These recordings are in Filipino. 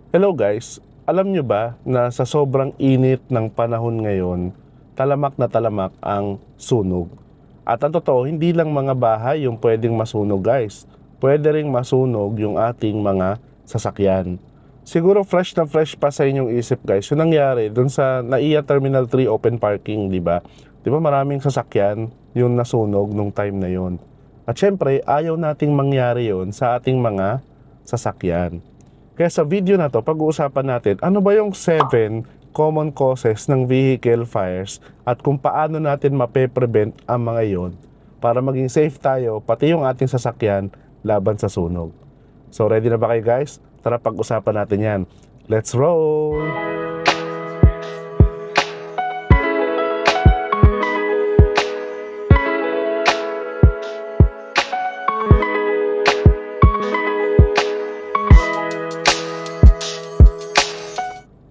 Hello guys, alam nyo ba na sa sobrang init ng panahon ngayon, talamak ang sunog. At ang totoo, hindi lang mga bahay yung pwedeng masunog guys. Pwede ring masunog yung ating mga sasakyan. Siguro fresh na fresh pa sa inyong isip guys, yung nangyari dun sa NAIA Terminal 3 open parking, di ba? Di ba maraming sasakyan yung nasunog nung time na yon. At syempre, ayaw nating mangyari yon sa ating mga sasakyan. Kaya sa video na to, pag-uusapan natin ano ba yung 7 common causes ng vehicle fires at kung paano natin mape-prevent ang mga iyon para maging safe tayo, pati yung ating sasakyan laban sa sunog. So ready na ba kayo guys? Tara pag-usapan natin yan. Let's roll!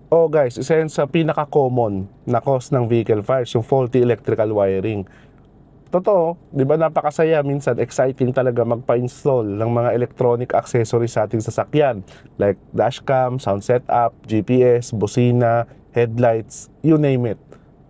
Oh guys, isa yan sa pinaka-common na cause ng vehicle fires, yung faulty electrical wiring. Totoo, di ba napakasaya, minsan exciting talaga magpa-install ng mga electronic accessories sa ating sasakyan like dashcam, sound setup, GPS, busina, headlights, you name it.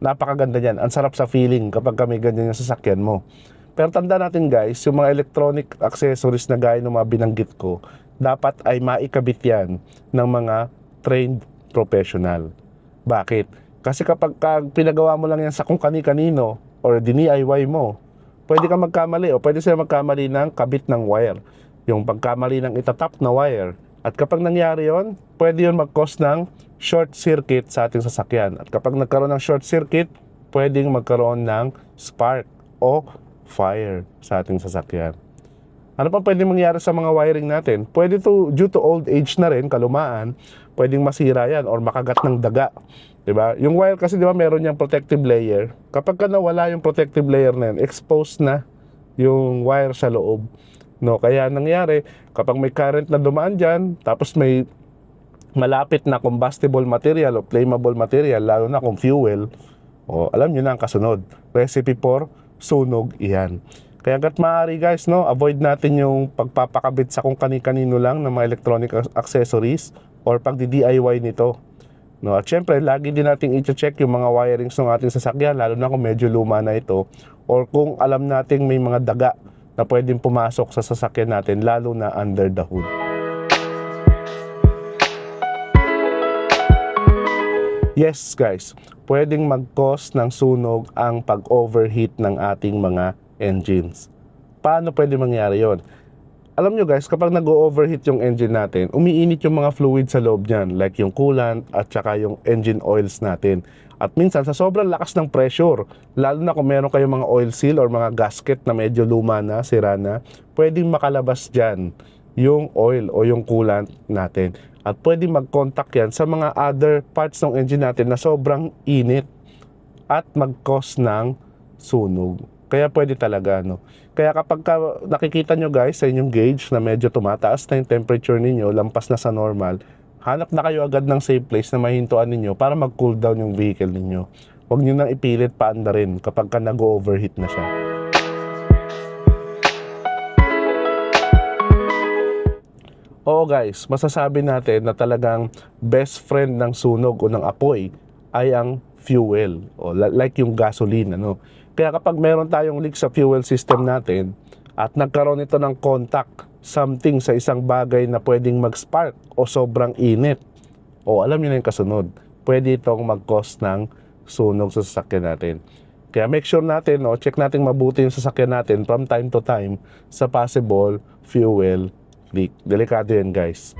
Napakaganda yan, ang sarap sa feeling kapag may ganyan yung sasakyan mo. Pero tanda natin guys, yung mga electronic accessories na gaya ng mga binanggit ko, dapat ay maikabit yan ng mga trained professional. Bakit? Kasi kapag pinagawa mo lang yan sa kung kani-kanino or DIY mo, pwede ka magkamali o pwede sila magkamali ng kabit ng wire. Yung pagkamali ng itatap na wire. At kapag nangyari yon, pwede yon mag-cause ng short circuit sa ating sasakyan. At kapag nagkaroon ng short circuit, pwedeng magkaroon ng spark o fire sa ating sasakyan. Ano pa pwede mangyari sa mga wiring natin? Pwede to, due to old age na rin, kalumaan, pwedeng masira yan or makagat ng daga. Diba? Yung wire kasi diba meron yung protective layer. Kapag ka nawala yung protective layer na yan, exposed na yung wire sa loob. No? Kaya nangyari, kapag may current na dumaan dyan, tapos may malapit na combustible material o flammable material, lalo na kung fuel, o alam nyo na ang kasunod. Recipe for sunog iyan. Kaya hanggat maaari guys, no, avoid natin yung pagpapakabit sa kung kani-kanino lang ng mga electronic accessories or pagdi-DIY nito. No, at syempre, lagi din natin i-check yung mga wirings ng ating sasakyan, lalo na kung medyo luma na ito or kung alam nating may mga daga na pwedeng pumasok sa sasakyan natin, lalo na under the hood. Yes guys, pwedeng mag-cause ng sunog ang pag-overheat ng ating mga engines. Paano pwede mangyari yon? Alam nyo guys, kapag nag-overheat yung engine natin, umiinit yung mga fluid sa loob niyan, like yung coolant at saka yung engine oils natin. At minsan sa sobrang lakas ng pressure, lalo na kung meron kayong mga oil seal or mga gasket na medyo luma na, sira na, pwedeng makalabas dyan yung oil o yung coolant natin. At pwedeng mag-contact yan sa mga other parts ng engine natin na sobrang init at mag-cause ng sunog. Kaya pwede talaga, no? Kaya kapag nakikita nyo guys sa inyong gauge na medyo tumataas na yung temperature ninyo, lampas na sa normal, hanap na kayo agad ng safe place na mahintuan ninyo para mag-cool down yung vehicle ninyo. Huwag nyo nang ipilit paanda rin kapag nag-overheat na siya. Oo guys, masasabi natin na talagang best friend ng sunog o ng apoy ay ang fuel o like yung gasoline, ano. Kaya kapag meron tayong leak sa fuel system natin at nagkaroon ito ng contact something sa isang bagay na pwedeng mag-spark o sobrang init, o alam niyo na yung kasunod, pwede itong mag-cause ng sunog sa sasakyan natin. Kaya make sure natin, no, check natin mabuti yung sasakyan natin from time to time sa possible fuel leak. Delikado yan guys.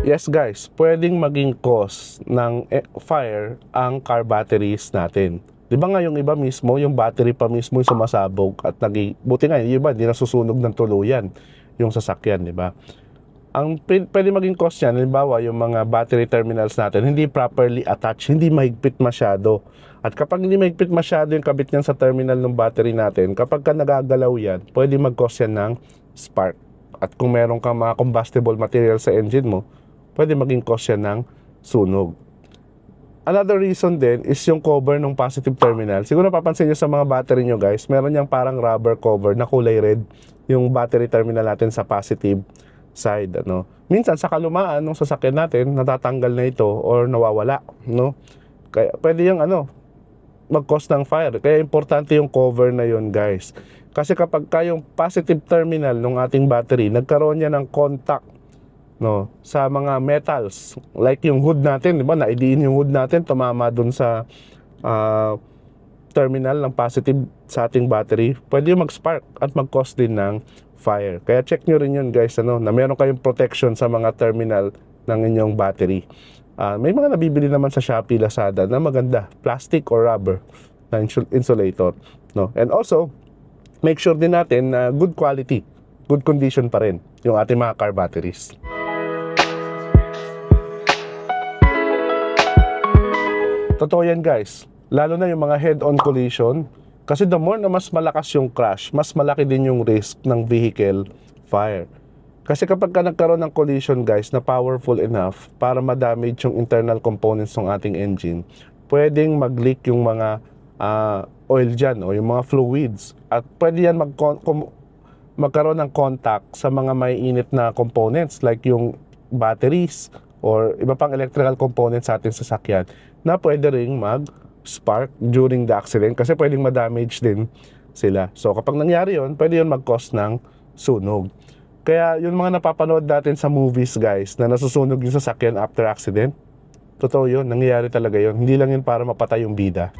Yes guys, pwedeng maging cause ng fire ang car batteries natin. Di ba nga yung iba mismo, yung battery pa mismo yung sumasabog at buti nga yung iba, hindi nasusunog ng tuluyan yung sasakyan, di ba? Ang pwede maging cause yan, halimbawa yung mga battery terminals natin, hindi properly attached, hindi mahigpit masyado. At kapag hindi mahigpit masyado yung kabit niyan sa terminal ng battery natin, kapag ka nagagalaw yan, pwede mag-cause yan ng spark. At kung meron kang mga combustible material sa engine mo, pwede maging cause yan ng sunog. Another reason din is yung cover ng positive terminal. Siguro napapansin nyo sa mga battery nyo guys, meron yung parang rubber cover na kulay red yung battery terminal natin sa positive side, ano. Minsan sa kalumaan ng sasakyan natin, natatanggal na ito or nawawala, no. Kaya pwede yung mag-cause ng fire. Kaya importante yung cover na yun guys. Kasi kapag yung positive terminal ng ating battery, nagkaroon niya ng contact, no, sa mga metals, like yung hood natin, di ba, naidiin yung hood natin, tumama dun sa terminal ng positive sa ating battery, pwede yung mag-spark at mag-cause din ng fire. Kaya check nyo rin yun guys, na meron kayong protection sa mga terminal ng inyong battery. May mga nabibili naman sa Shopee, Lazada na maganda, plastic or rubber na insulator, no. And also, make sure din natin na good quality, good condition pa rin yung ating mga car batteries. Totoo yan guys, lalo na yung mga head-on collision, kasi the more na mas malakas yung crash, mas malaki din yung risk ng vehicle fire. Kasi kapag nagkaroon ng collision guys na powerful enough para ma-damage yung internal components ng ating engine, pwedeng mag-leak yung mga oil dyan o yung mga fluids, at pwede yan magkaroon ng contact sa mga may init na components like yung batteries or iba pang electrical components sa ating sasakyan na pwede ring mag-spark during the accident kasi pwedeng ma-damage din sila. So kapag nangyari yun, pwede yun mag-cause ng sunog. Kaya yung mga napapanood natin sa movies guys na nasusunog yung sasakyan after accident, totoo yun, nangyayari talaga yun. Hindi lang yun para mapatay yung bida.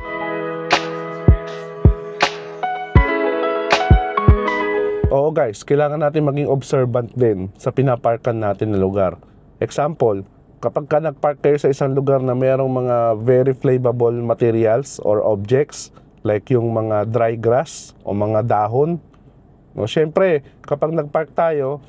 Oo guys, kailangan natin maging observant din sa pinaparkan natin na lugar. Example, kapag nagpark kayo sa isang lugar na mayroong mga very flammable materials or objects like yung mga dry grass o mga dahon, no, syempre kapag nagpark tayo,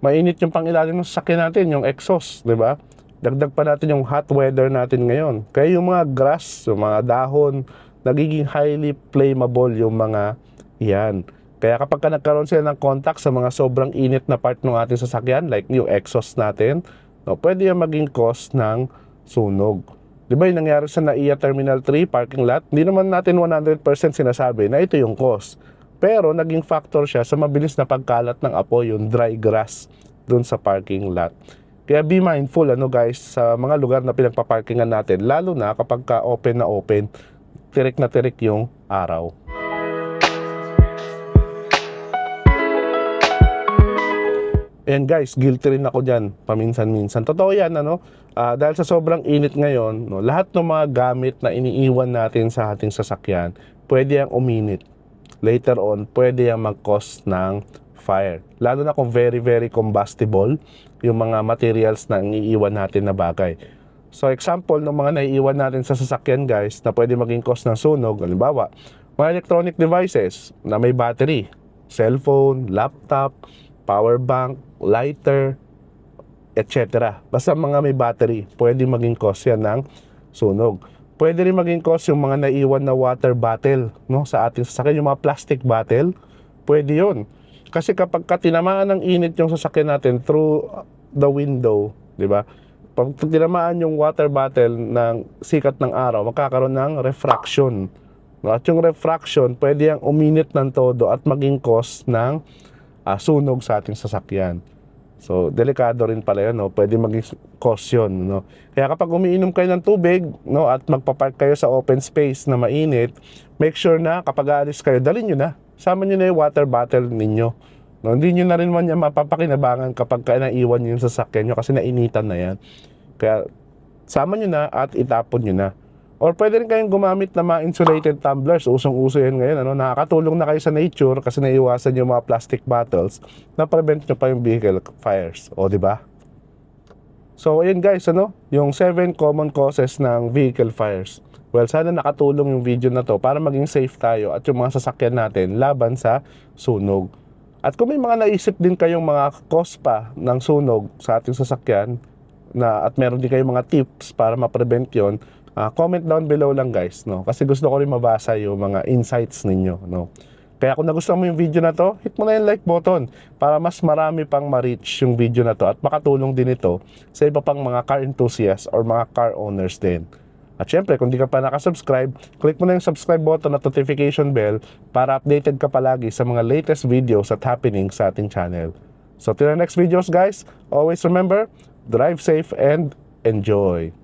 mainit yung pangilalim ng sasakyan natin, yung exhaust, di ba? Dagdag pa natin yung hot weather natin ngayon. Kaya yung mga grass, yung mga dahon, nagiging highly flammable yung mga yan. Kaya kapag nagkaroon sila ng contact sa mga sobrang init na part ng ating sasakyan, like yung exhaust natin, no, pwede yung maging cause ng sunog. Di ba yung nangyari sa NAIA Terminal 3 parking lot? Hindi naman natin 100% sinasabi na ito yung cause. Pero naging factor siya sa mabilis na pagkalat ng apoy, yung dry grass dun sa parking lot. Kaya be mindful guys sa mga lugar na pinagpaparkingan natin, lalo na kapag open na open, tirik na tirik yung araw. And guys, guilty rin ako dyan paminsan-minsan. Totoo yan, dahil sa sobrang init ngayon, no, lahat ng mga gamit na iniiwan natin sa ating sasakyan, pwede yang uminit. Later on, pwede yang mag-cause ng fire. Lalo na kung very, very combustible yung mga materials na iniiwan natin na bagay. So, example ng mga naiiwan natin sa sasakyan, guys, na pwede maging cause ng sunog, halimbawa, mga electronic devices na may battery, cellphone, laptop, power bank, lighter, etc. Basta mga may battery, pwede maging cause yan ng sunog. Pwede rin maging cause yung mga naiwan na water bottle, no, sa ating sasakyan, yung mga plastic bottle, pwede yun. Kasi kapag tinamaan ng init yung sasakyan natin through the window, di ba? Pag tinamaan yung water bottle ng sikat ng araw, magkakaroon ng refraction. At yung refraction, pwede yung uminit ng todo at maging cause ng sunog sa ating sasakyan. So, delikado rin pala yun, no? Pwede maging cause yun, no? Kaya kapag umiinom kayo ng tubig, no, at magpapark kayo sa open space na mainit, make sure na kapag aalis kayo, dalhin nyo na. Sama nyo na yung water bottle ninyo. No? Hindi nyo na rin man yan mapapakinabangan kapag naiwan nyo yung sasakyan nyo kasi nainitan na yan. Kaya, sama nyo na at itapon nyo na. Or pwede rin kayong gumamit ng mga insulated tumblers. Usong-uso yan ngayon. Nakakatulong na kayo sa nature kasi naiwasan yung mga plastic bottles na prevent nyo pa yung vehicle fires. O, di ba? So, ayan guys, yung 7 common causes ng vehicle fires. Well, sana nakatulong yung video na to para maging safe tayo at yung mga sasakyan natin laban sa sunog. At kung may mga naisip din kayong mga cause pa ng sunog sa ating sasakyan at meron din kayong mga tips para ma-prevent yun, comment down below lang guys, no? Kasi gusto ko rin mabasa yung mga insights ninyo, no? Kaya kung nagustuhan mo yung video na to, hit mo na yung like button para mas marami pang ma-reach yung video na to at makatulong din ito sa iba pang mga car enthusiasts or mga car owners din. At syempre, kung di ka pa nakasubscribe, click mo na yung subscribe button at notification bell para updated ka palagi sa mga latest videos at happening sa ating channel. So till the next videos guys, always remember, drive safe and enjoy!